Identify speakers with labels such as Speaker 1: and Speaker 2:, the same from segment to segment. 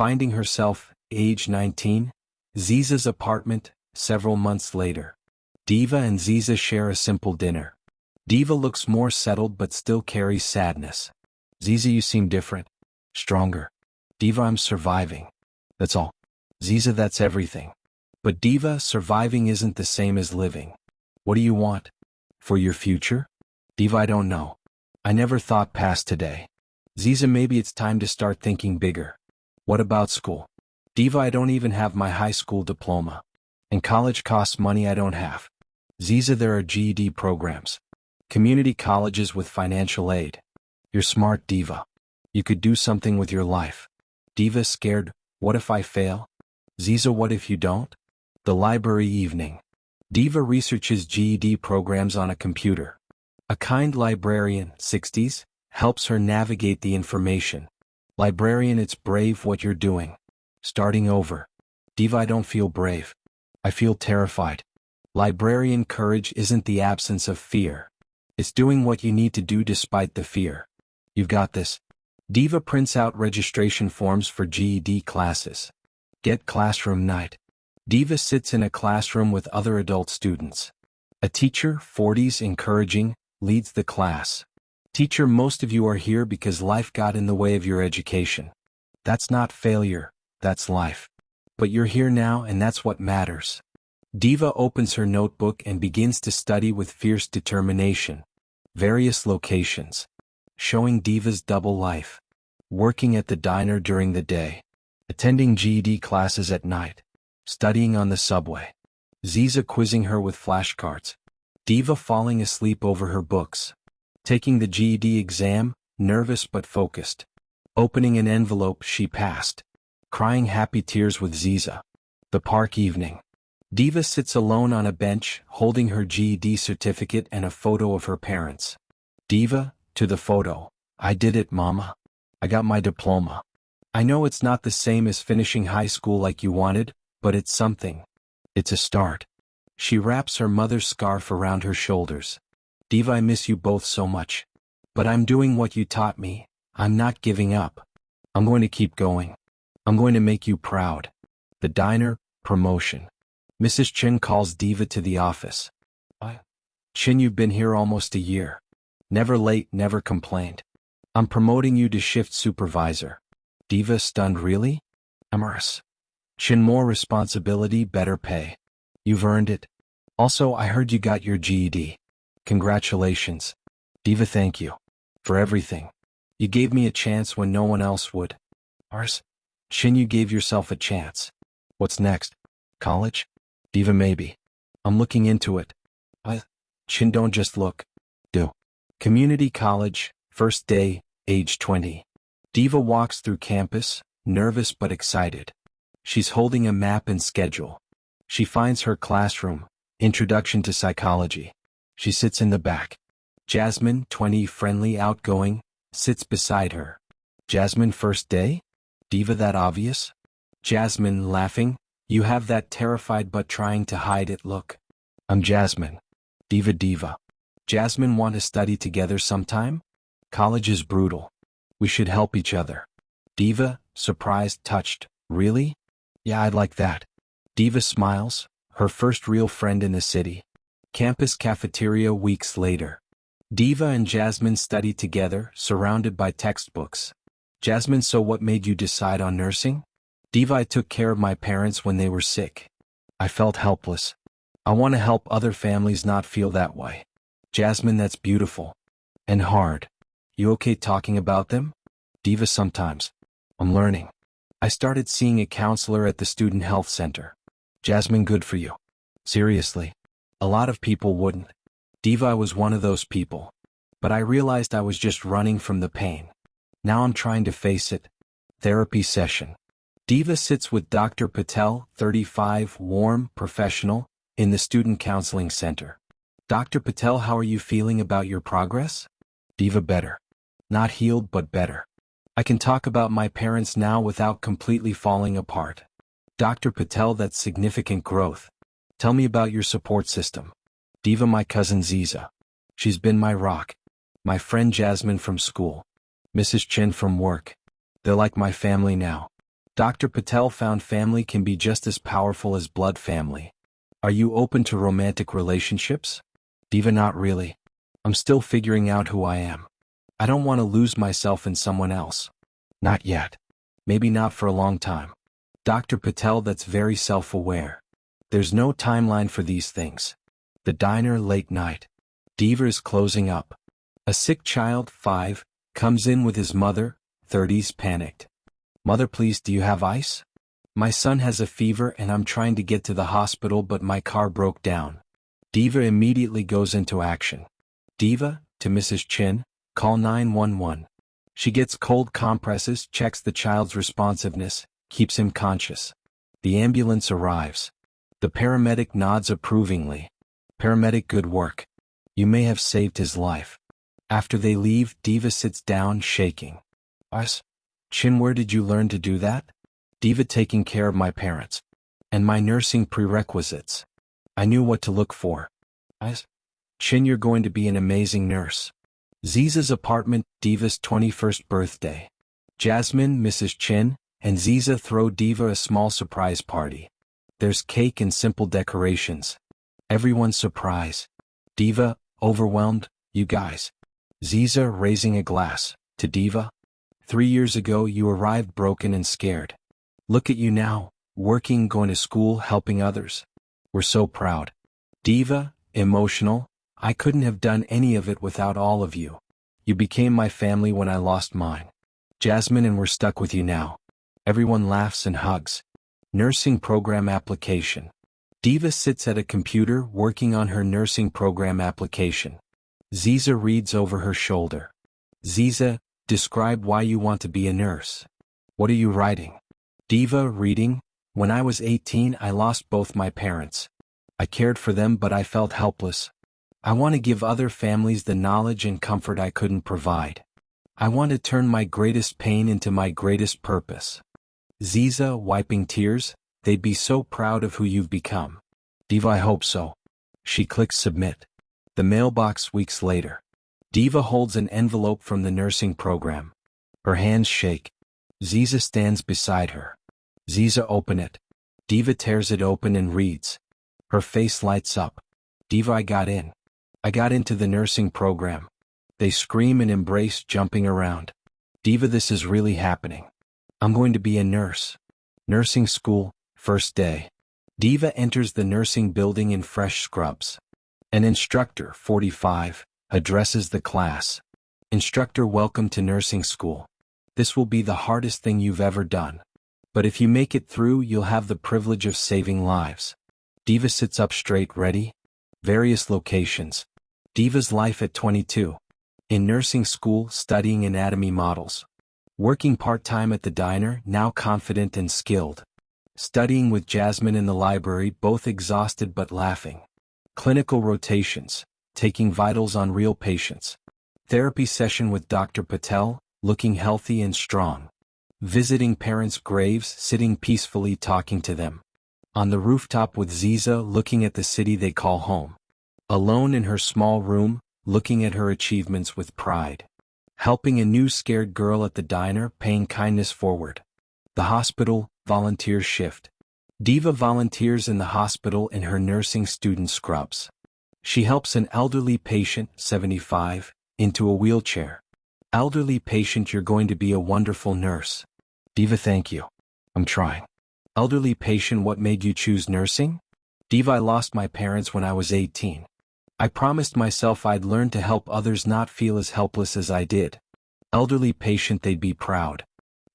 Speaker 1: Finding herself, age 19, Ziza's apartment, several months later. Diva and Ziza share a simple dinner. Diva looks more settled but still carries sadness. Ziza, you seem different. Stronger. Diva, I'm surviving. That's all. Ziza, that's everything. But Diva, surviving isn't the same as living. What do you want? For your future? Diva, I don't know. I never thought past today. Ziza, maybe it's time to start thinking bigger. What about school? Diva, I don't even have my high school diploma. And college costs money I don't have. Ziza, there are GED programs. Community colleges with financial aid. You're smart, Diva. You could do something with your life. Diva, scared, what if I fail? Ziza, what if you don't? The library evening. Diva researches GED programs on a computer. A kind librarian, 60s, helps her navigate the information. Librarian, it's brave what you're doing. Starting over. Diva, I don't feel brave. I feel terrified. Librarian, courage isn't the absence of fear. It's doing what you need to do despite the fear. You've got this. Diva prints out registration forms for GED classes. Get classroom night. Diva sits in a classroom with other adult students. A teacher, 40s, encouraging, leads the class. Teacher, most of you are here because life got in the way of your education. That's not failure, that's life. But you're here now and that's what matters. Diva opens her notebook and begins to study with fierce determination. Various locations. Showing Diva's double life. Working at the diner during the day. Attending GED classes at night. Studying on the subway. Ziza quizzing her with flashcards. Diva falling asleep over her books. Taking the GED exam, nervous but focused. Opening an envelope she passed. Crying happy tears with Ziza. The park evening. Diva sits alone on a bench, holding her GED certificate and a photo of her parents. Diva, to the photo. I did it, Mama. I got my diploma. I know it's not the same as finishing high school like you wanted, but it's something. It's a start. She wraps her mother's scarf around her shoulders. Diva, I miss you both so much. But I'm doing what you taught me. I'm not giving up. I'm going to keep going. I'm going to make you proud. The diner, promotion. Mrs. Chin calls Diva to the office. Chin, you've been here almost a year. Never late, never complained. I'm promoting you to shift supervisor. Diva, stunned, really? Amorous. Chin, more responsibility, better pay. You've earned it. Also, I heard you got your GED. Congratulations. Diva, thank you. For everything. You gave me a chance when no one else would. Ars. Chin, you gave yourself a chance. What's next? College? Diva, maybe. I'm looking into it. Chin, don't just look. Do. Community college, first day, age 20. Diva walks through campus, nervous but excited. She's holding a map and schedule. She finds her classroom, Introduction to Psychology. She sits in the back. Jasmine, 20, friendly, outgoing, sits beside her. Jasmine, first day? Diva, that obvious? Jasmine, laughing, you have that terrified but trying to hide it look. I'm Jasmine. Diva. Jasmine, want to study together sometime? College is brutal. We should help each other. Diva, surprised, touched, really? Yeah, I'd like that. Diva smiles, her first real friend in the city. Campus cafeteria weeks later. Diva and Jasmine study together, surrounded by textbooks. Jasmine, so what made you decide on nursing? Diva, I took care of my parents when they were sick. I felt helpless. I want to help other families not feel that way. Jasmine, that's beautiful. And hard. You okay talking about them? Diva, sometimes. I'm learning. I started seeing a counselor at the student health center. Jasmine, good for you. Seriously. A lot of people wouldn't. Diva, I was one of those people. But I realized I was just running from the pain. Now I'm trying to face it. Therapy session. Diva sits with Dr. Patel, 35, warm, professional, in the student counseling center. Dr. Patel, how are you feeling about your progress? Diva, better. Not healed, but better. I can talk about my parents now without completely falling apart. Dr. Patel, that's significant growth. Tell me about your support system. Diva, my cousin Ziza. She's been my rock. My friend Jasmine from school. Mrs. Chin from work. They're like my family now. Dr. Patel found family can be just as powerful as blood family. Are you open to romantic relationships? Diva, not really. I'm still figuring out who I am. I don't want to lose myself in someone else. Not yet. Maybe not for a long time. Dr. Patel, that's very self-aware. There's no timeline for these things. The diner, late night. Diva is closing up. A sick child, 5, comes in with his mother, 30s, panicked. Mother, please, do you have ice? My son has a fever and I'm trying to get to the hospital but my car broke down. Diva immediately goes into action. Diva, to Mrs. Chin, call 911. She gets cold compresses, checks the child's responsiveness, keeps him conscious. The ambulance arrives. The paramedic nods approvingly. Paramedic, good work. You may have saved his life. After they leave, Diva sits down, shaking. Us? Chin, where did you learn to do that? Diva, taking care of my parents. And my nursing prerequisites. I knew what to look for. Us? Chin, you're going to be an amazing nurse. Ziza's apartment, Diva's 21st birthday. Jasmine, Mrs. Chin, and Ziza throw Diva a small surprise party. There's cake and simple decorations. Everyone's surprised. Diva, overwhelmed, you guys. Ziza, raising a glass, to Diva. 3 years ago you arrived broken and scared. Look at you now, working, going to school, helping others. We're so proud. Diva, emotional, I couldn't have done any of it without all of you. You became my family when I lost mine. Jasmine, and we're stuck with you now. Everyone laughs and hugs. Nursing program application. Diva sits at a computer working on her nursing program application. Ziza reads over her shoulder. Ziza, describe why you want to be a nurse. What are you writing? Diva, reading, when I was 18 I lost both my parents. I cared for them but I felt helpless. I want to give other families the knowledge and comfort I couldn't provide. I want to turn my greatest pain into my greatest purpose. Ziza, wiping tears, they'd be so proud of who you've become. Diva, I hope so. She clicks submit. The mailbox, weeks later. Diva holds an envelope from the nursing program. Her hands shake. Ziza stands beside her. Ziza, open it. Diva tears it open and reads. Her face lights up. Diva, I got in. I got into the nursing program. They scream and embrace, jumping around. Diva, this is really happening. I'm going to be a nurse. Nursing school, first day. Diva enters the nursing building in fresh scrubs. An instructor, 45, addresses the class. Instructor, welcome to nursing school. This will be the hardest thing you've ever done. But if you make it through, you'll have the privilege of saving lives. Diva sits up straight, ready. Various locations. Diva's life at 22. In nursing school, studying anatomy models. Working part-time at the diner, now confident and skilled. Studying with Jasmine in the library, both exhausted but laughing. Clinical rotations, taking vitals on real patients. Therapy session with Dr. Patel, looking healthy and strong. Visiting parents' graves, sitting peacefully talking to them. On the rooftop with Ziza, looking at the city they call home. Alone in her small room, looking at her achievements with pride. Helping a new scared girl at the diner, paying kindness forward. The hospital, volunteer shift. Diva volunteers in the hospital in her nursing student scrubs. She helps an elderly patient, 75, into a wheelchair. Elderly patient, you're going to be a wonderful nurse. Diva, thank you. I'm trying. Elderly patient, what made you choose nursing? Diva, I lost my parents when I was 18. I promised myself I'd learn to help others not feel as helpless as I did. Elderly patient, they'd be proud.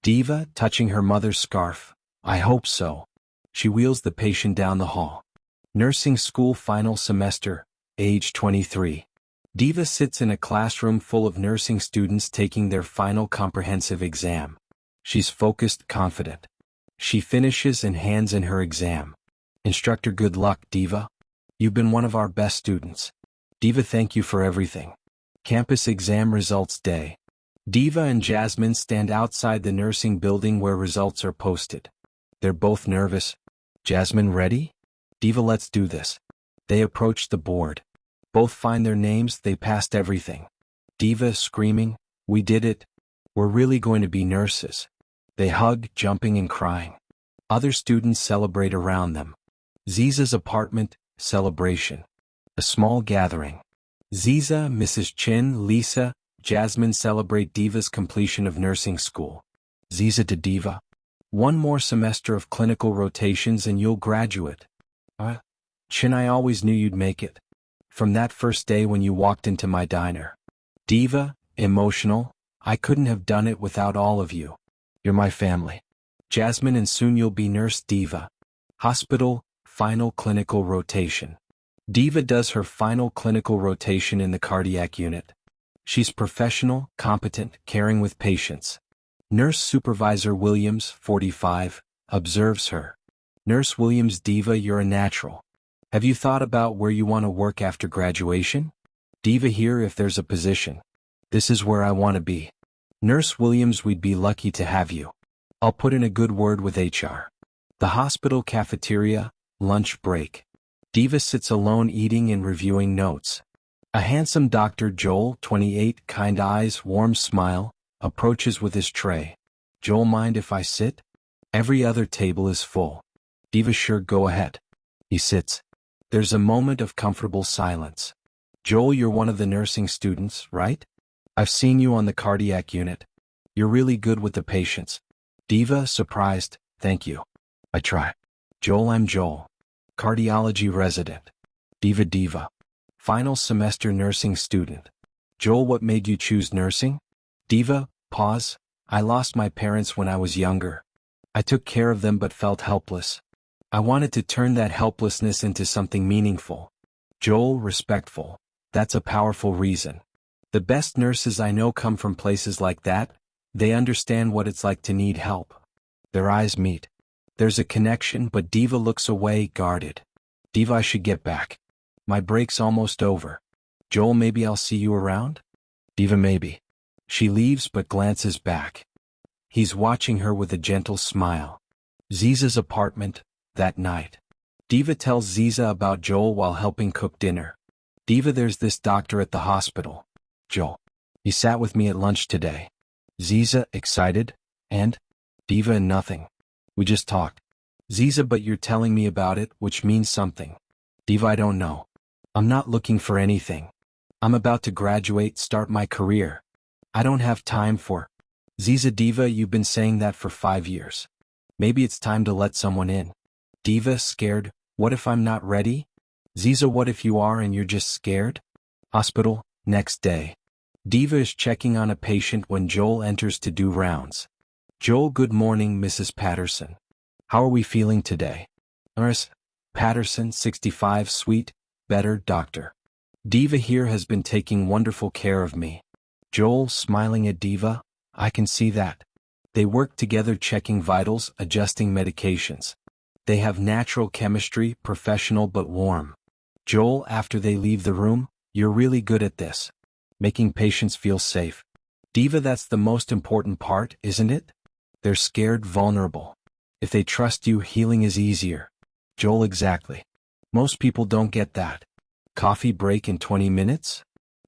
Speaker 1: Diva, touching her mother's scarf. I hope so. She wheels the patient down the hall. Nursing school final semester, age 23. Diva sits in a classroom full of nursing students taking their final comprehensive exam. She's focused, confident. She finishes and hands in her exam. Instructor, good luck, Diva. You've been one of our best students. Diva, thank you for everything. Campus exam results day. Diva and Jasmine stand outside the nursing building where results are posted. They're both nervous. Jasmine, ready? Diva, let's do this. They approach the board. Both find their names, they passed everything. Diva, screaming, we did it. We're really going to be nurses. They hug, jumping and crying. Other students celebrate around them. Ziza's apartment, celebration. A small gathering. Ziza, Mrs. Chin, Lisa, Jasmine celebrate Diva's completion of nursing school. Ziza to Diva. One more semester of clinical rotations and you'll graduate. Chin, I always knew you'd make it. From that first day when you walked into my diner. Diva, emotional, I couldn't have done it without all of you. You're my family. Jasmine, and soon you'll be Nurse Diva. Hospital, final clinical rotation. Diva does her final clinical rotation in the cardiac unit. She's professional, competent, caring with patients. Nurse Supervisor Williams, 45, observes her. Nurse Williams, Diva, you're a natural. Have you thought about where you want to work after graduation? Diva, here if there's a position. This is where I want to be. Nurse Williams, we'd be lucky to have you. I'll put in a good word with HR. The hospital cafeteria, lunch break. Diva sits alone eating and reviewing notes. A handsome Dr. Joel, 28, kind eyes, warm smile, approaches with his tray. Joel, mind if I sit? Every other table is full. Diva, sure, go ahead. He sits. There's a moment of comfortable silence. Joel, you're one of the nursing students, right? I've seen you on the cardiac unit. You're really good with the patients. Diva, surprised, thank you. I try. Joel, I'm Joel. Cardiology resident. Diva. Final semester nursing student. Joel, what made you choose nursing? Diva, pause. I lost my parents when I was younger. I took care of them but felt helpless. I wanted to turn that helplessness into something meaningful. Joel, respectful. That's a powerful reason. The best nurses I know come from places like that. They understand what it's like to need help. Their eyes meet. There's a connection, but Diva looks away, guarded. Diva, I should get back. My break's almost over. Joel, maybe I'll see you around? Diva, maybe. She leaves but glances back. He's watching her with a gentle smile. Ziza's apartment, that night. Diva tells Ziza about Joel while helping cook dinner. Diva, there's this doctor at the hospital. Joel. He sat with me at lunch today. Ziza, excited, and? Diva, and nothing. We just talked. Ziza, but you're telling me about it, which means something. Diva, I don't know. I'm not looking for anything. I'm about to graduate, start my career. I don't have time for. Ziza, Diva, you've been saying that for 5 years. Maybe it's time to let someone in. Diva, scared, what if I'm not ready? Ziza, what if you are and you're just scared? Hospital, next day. Diva is checking on a patient when Joel enters to do rounds. Joel, good morning, Mrs. Patterson. How are we feeling today? Nurse Patterson, 65, sweet, better, doctor. Diva here has been taking wonderful care of me. Joel, smiling at Diva, I can see that. They work together checking vitals, adjusting medications. They have natural chemistry, professional but warm. Joel, after they leave the room, you're really good at this. Making patients feel safe. Diva, that's the most important part, isn't it? They're scared, vulnerable. If they trust you, healing is easier. Joel, exactly. Most people don't get that. Coffee break in 20 minutes?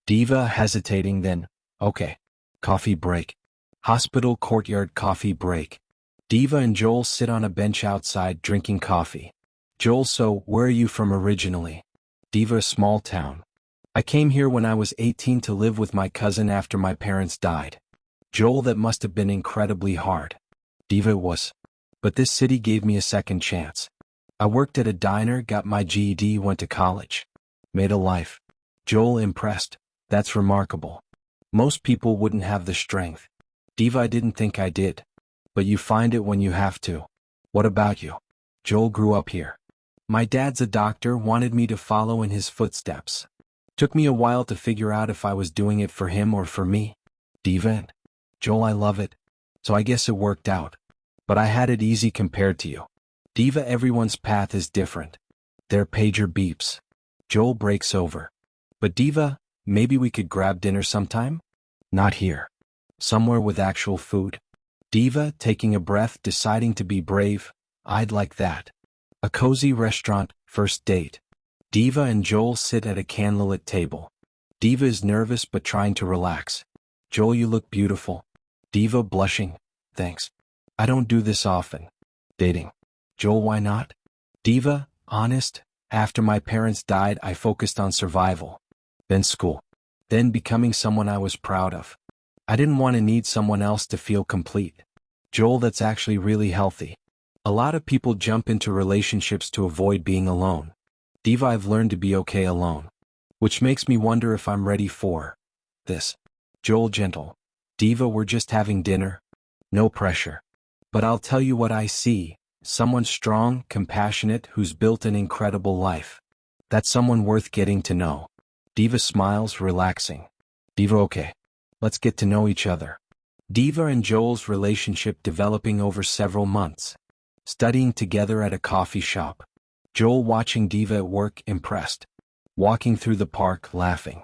Speaker 1: Diva, hesitating, then, okay. Coffee break. Hospital courtyard coffee break. Diva and Joel sit on a bench outside drinking coffee. Joel, so, where are you from originally? Diva, small town. I came here when I was 18 to live with my cousin after my parents died. Joel, that must have been incredibly hard. Diva, it was. But this city gave me a second chance. I worked at a diner, got my GED, went to college. Made a life. Joel, impressed. That's remarkable. Most people wouldn't have the strength. Diva, I didn't think I did. But you find it when you have to. What about you? Joel, grew up here. My dad's a doctor, wanted me to follow in his footsteps. Took me a while to figure out if I was doing it for him or for me. Diva, and Joel, I love it. So I guess it worked out. But I had it easy compared to you. Diva, everyone's path is different. Their pager beeps. Joel breaks over. But Diva, maybe we could grab dinner sometime? Not here. Somewhere with actual food. Diva, taking a breath, deciding to be brave. I'd like that. A cozy restaurant, first date. Diva and Joel sit at a candlelit table. Diva is nervous but trying to relax. Joel, you look beautiful. Diva, blushing, thanks. I don't do this often. Dating. Joel, why not? Diva, honest, after my parents died I focused on survival. Then school. Then becoming someone I was proud of. I didn't want to need someone else to feel complete. Joel, that's actually really healthy. A lot of people jump into relationships to avoid being alone. Diva, I've learned to be okay alone. Which makes me wonder if I'm ready for this. Joel, gentle. Diva, we're just having dinner. No pressure. But I'll tell you what I see. Someone strong, compassionate, who's built an incredible life. That's someone worth getting to know. Diva smiles, relaxing. Diva, okay. Let's get to know each other. Diva and Joel's relationship developing over several months. Studying together at a coffee shop. Joel watching Diva at work, impressed. Walking through the park, laughing.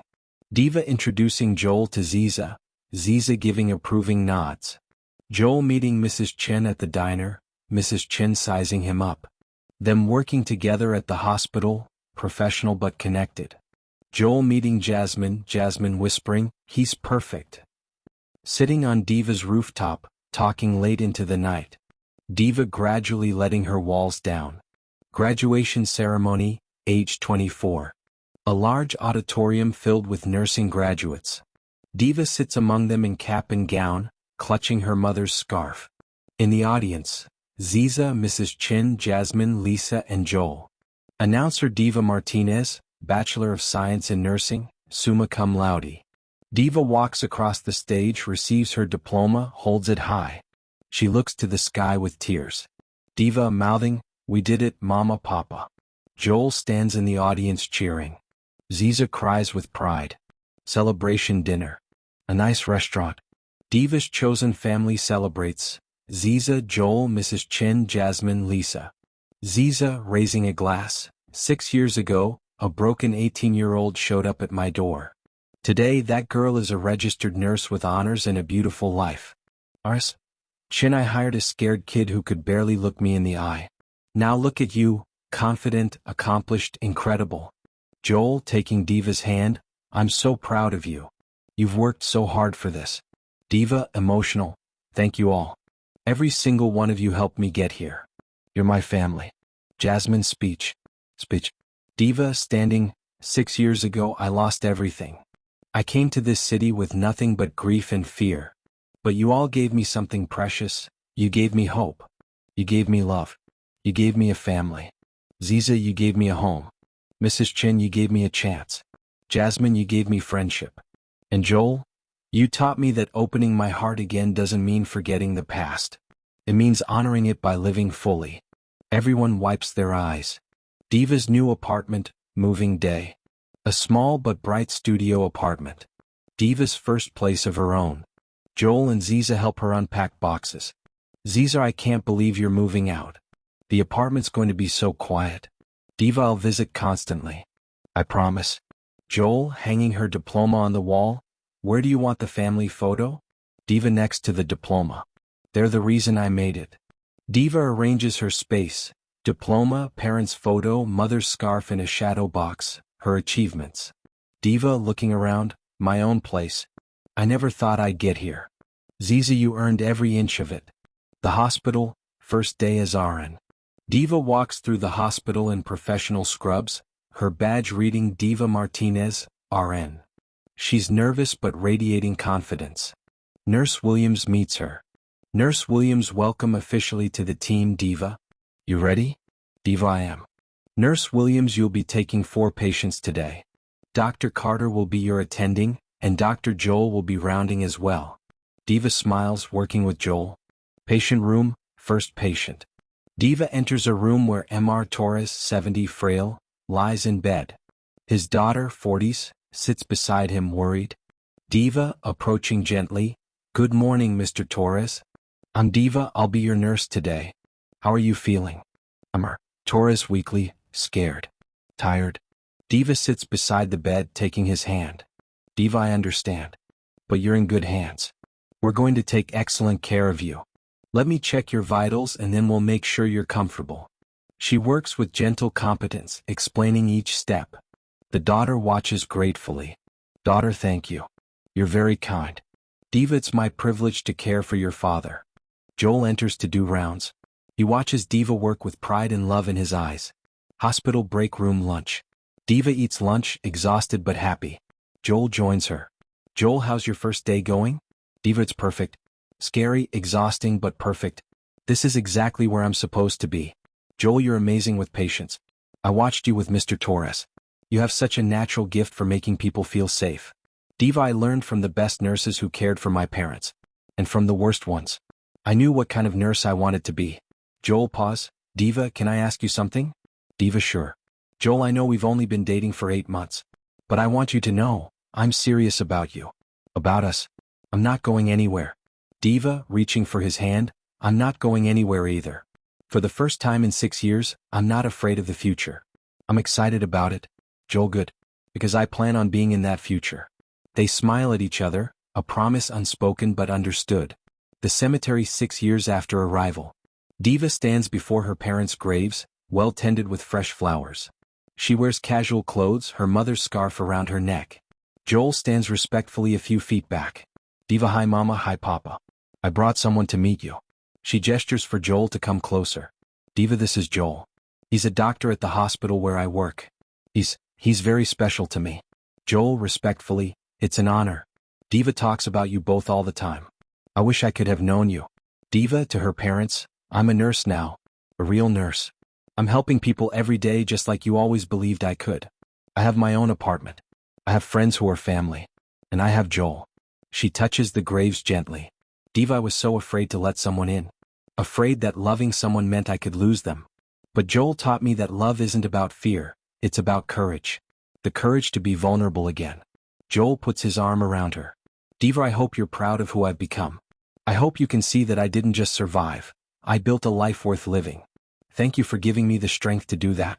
Speaker 1: Diva introducing Joel to Ziza, Ziza giving approving nods. Joel meeting Mrs. Chen at the diner, Mrs. Chen sizing him up. Them working together at the hospital, professional but connected. Joel meeting Jasmine, Jasmine whispering, he's perfect. Sitting on Diva's rooftop, talking late into the night. Diva gradually letting her walls down. Graduation ceremony, age 24. A large auditorium filled with nursing graduates. Diva sits among them in cap and gown, clutching her mother's scarf. In the audience, Ziza, Mrs. Chen, Jasmine, Lisa, and Joel. Announcer Diva Martinez, Bachelor of Science in Nursing, summa cum laude. Diva walks across the stage, receives her diploma, holds it high. She looks to the sky with tears. Diva mouthing, we did it, Mama, Papa. Joel stands in the audience cheering. Ziza cries with pride. Celebration dinner. A nice restaurant. Diva's chosen family celebrates. Ziza, Joel, Mrs. Chen, Jasmine, Lisa. Ziza raising a glass. 6 years ago, a broken 18-year-old showed up at my door. Today that girl is a registered nurse with honors and a beautiful life. Ours? Chen, I hired a scared kid who could barely look me in the eye. Now look at you, confident, accomplished, incredible. Joel taking Diva's hand, I'm so proud of you. You've worked so hard for this. Diva, emotional, thank you all. Every single one of you helped me get here. You're my family. Jasmine speech. Diva standing, 6 years ago I lost everything. I came to this city with nothing but grief and fear. But you all gave me something precious. You gave me hope. You gave me love. You gave me a family. Ziza, you gave me a home. Mrs. Chen, you gave me a chance. Jasmine, you gave me friendship. And Joel, you taught me that opening my heart again doesn't mean forgetting the past. It means honoring it by living fully. Everyone wipes their eyes. Diva's new apartment, moving day. A small but bright studio apartment. Diva's first place of her own. Joel and Ziza help her unpack boxes. Ziza, I can't believe you're moving out. The apartment's going to be so quiet. Diva, I'll visit constantly. I promise. Joel, hanging her diploma on the wall. Where do you want the family photo? Diva, next to the diploma. They're the reason I made it. Diva arranges her space. Diploma, parents' photo, mother's scarf in a shadow box, her achievements. Diva looking around, my own place. I never thought I'd get here. Ziza, you earned every inch of it. The hospital, first day as RN. Diva walks through the hospital in professional scrubs, her badge reading Diva Martinez, RN. She's nervous but radiating confidence. Nurse Williams meets her. Nurse Williams, welcome officially to the team, Diva. You ready? Diva, I am. Nurse Williams, you'll be taking 4 patients today. Dr. Carter will be your attending, and Dr. Joel will be rounding as well. Diva smiles, working with Joel. Patient room, first patient. Diva enters a room where Mr. Torres, 70, frail, lies in bed. His daughter, 40s, sits beside him, worried. Diva, approaching gently. Good morning, Mr. Torres. I'm Diva, I'll be your nurse today. How are you feeling? Mr. Torres weakly, scared. Tired. Diva sits beside the bed, taking his hand. Diva, I understand. But you're in good hands. We're going to take excellent care of you. Let me check your vitals and then we'll make sure you're comfortable. She works with gentle competence, explaining each step. The daughter watches gratefully. Daughter, thank you. You're very kind. Diva, it's my privilege to care for your father. Joel enters to do rounds. He watches Diva work with pride and love in his eyes. Hospital break room lunch. Diva eats lunch, exhausted but happy. Joel joins her. Joel, how's your first day going? Diva, it's perfect. Scary, exhausting but perfect. This is exactly where I'm supposed to be. Joel, you're amazing with patience. I watched you with Mr. Torres. You have such a natural gift for making people feel safe. Diva, I learned from the best nurses who cared for my parents. And from the worst ones. I knew what kind of nurse I wanted to be. Joel, pause. Diva, can I ask you something? Diva, sure. Joel, I know we've only been dating for 8 months. But I want you to know, I'm serious about you. About us. I'm not going anywhere. Diva, reaching for his hand, I'm not going anywhere either. For the first time in 6 years, I'm not afraid of the future. I'm excited about it. Joel, good. Because I plan on being in that future. They smile at each other, a promise unspoken but understood. The cemetery 6 years after arrival. Diva stands before her parents' graves, well tended with fresh flowers. She wears casual clothes, her mother's scarf around her neck. Joel stands respectfully a few feet back. Diva, hi mama, hi papa. I brought someone to meet you. She gestures for Joel to come closer. Diva, this is Joel. He's a doctor at the hospital where I work. He's very special to me. Joel, respectfully, it's an honor. Diva talks about you both all the time. I wish I could have known you. Diva, to her parents, I'm a nurse now. A real nurse. I'm helping people every day just like you always believed I could. I have my own apartment. I have friends who are family. And I have Joel. She touches the graves gently. Diva, I was so afraid to let someone in. Afraid that loving someone meant I could lose them. But Joel taught me that love isn't about fear, it's about courage. The courage to be vulnerable again. Joel puts his arm around her. Diva, I hope you're proud of who I've become. I hope you can see that I didn't just survive. I built a life worth living. Thank you for giving me the strength to do that.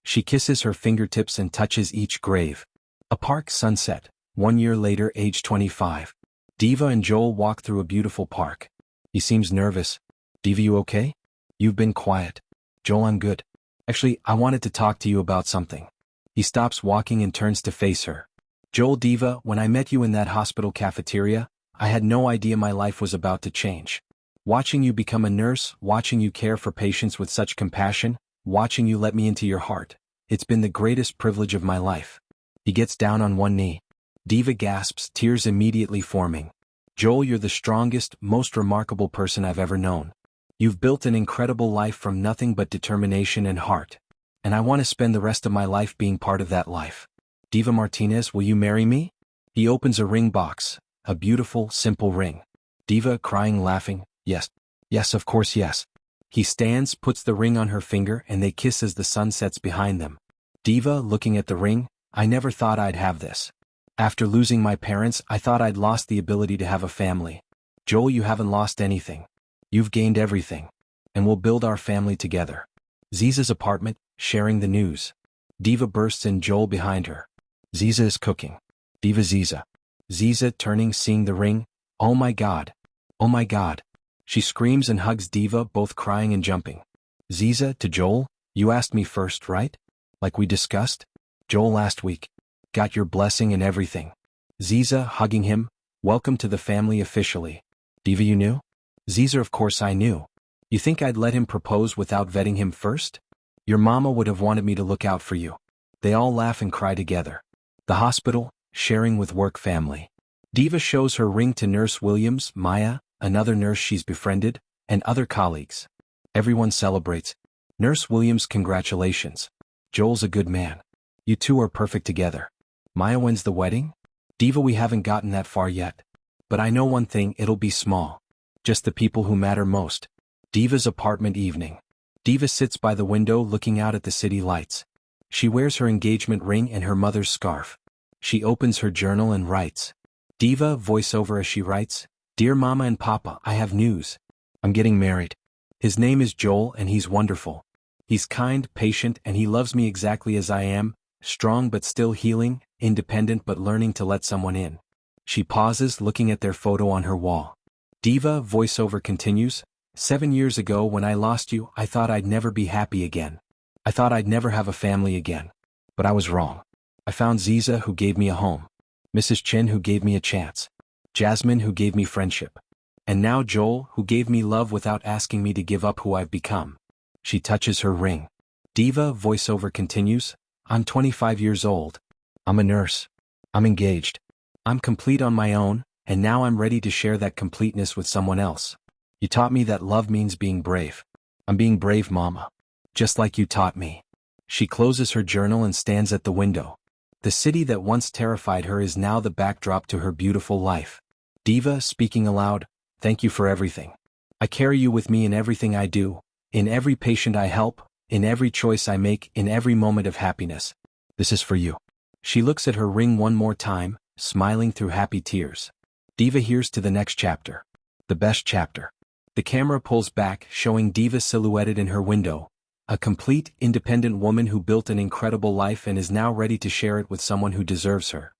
Speaker 1: She kisses her fingertips and touches each grave. A park sunset. 1 year later, age 25. Diva and Joel walk through a beautiful park. He seems nervous. Diva, you okay? You've been quiet. Joel, I'm good. Actually, I wanted to talk to you about something. He stops walking and turns to face her. Joel, Diva, when I met you in that hospital cafeteria, I had no idea my life was about to change. Watching you become a nurse, watching you care for patients with such compassion, watching you let me into your heart, it's been the greatest privilege of my life. He gets down on one knee. Diva gasps, tears immediately forming. Joel, you're the strongest, most remarkable person I've ever known. You've built an incredible life from nothing but determination and heart. And I want to spend the rest of my life being part of that life. Diva Martinez, will you marry me? He opens a ring box, a beautiful, simple ring. Diva, crying, laughing, yes. Yes, of course, yes. He stands, puts the ring on her finger, and they kiss as the sun sets behind them. Diva, looking at the ring, I never thought I'd have this. After losing my parents, I thought I'd lost the ability to have a family. Joel, you haven't lost anything. You've gained everything. And we'll build our family together. Ziza's apartment, sharing the news. Diva bursts in, Joel behind her. Ziza is cooking. Diva, Ziza. Ziza, turning, seeing the ring. Oh my God. Oh my God. She screams and hugs Diva, both crying and jumping. Ziza, to Joel, you asked me first, right? Like we discussed? Joel, last week. Got your blessing and everything. Ziza, hugging him, welcome to the family officially. Diva, you knew? Ziza, of course I knew. You think I'd let him propose without vetting him first? Your mama would have wanted me to look out for you. They all laugh and cry together. The hospital, sharing with work family. Diva shows her ring to Nurse Williams, Maya, another nurse she's befriended, and other colleagues. Everyone celebrates. Nurse Williams, congratulations. Joel's a good man. You two are perfect together. Maya, when's the wedding? Diva, we haven't gotten that far yet. But I know one thing, it'll be small. Just the people who matter most. Diva's apartment evening. Diva sits by the window looking out at the city lights. She wears her engagement ring and her mother's scarf. She opens her journal and writes. Diva, voiceover as she writes, Dear Mama and Papa, I have news. I'm getting married. His name is Joel and he's wonderful. He's kind, patient, and he loves me exactly as I am, strong but still healing, independent but learning to let someone in. She pauses, looking at their photo on her wall. Diva, voiceover continues, 7 years ago when I lost you, I thought I'd never be happy again. I thought I'd never have a family again. But I was wrong. I found Ziza who gave me a home. Mrs. Chin who gave me a chance. Jasmine who gave me friendship. And now Joel, who gave me love without asking me to give up who I've become. She touches her ring. Diva voiceover continues, I'm 25 years old. I'm a nurse. I'm engaged. I'm complete on my own, and now I'm ready to share that completeness with someone else. You taught me that love means being brave. I'm being brave, Mama. Just like you taught me. She closes her journal and stands at the window. The city that once terrified her is now the backdrop to her beautiful life. Diva, speaking aloud, thank you for everything. I carry you with me in everything I do, in every patient I help, in every choice I make, in every moment of happiness. This is for you. She looks at her ring one more time, smiling through happy tears. Diva hears to the next chapter. The best chapter. The camera pulls back, showing Diva silhouetted in her window. A complete, independent woman who built an incredible life and is now ready to share it with someone who deserves her.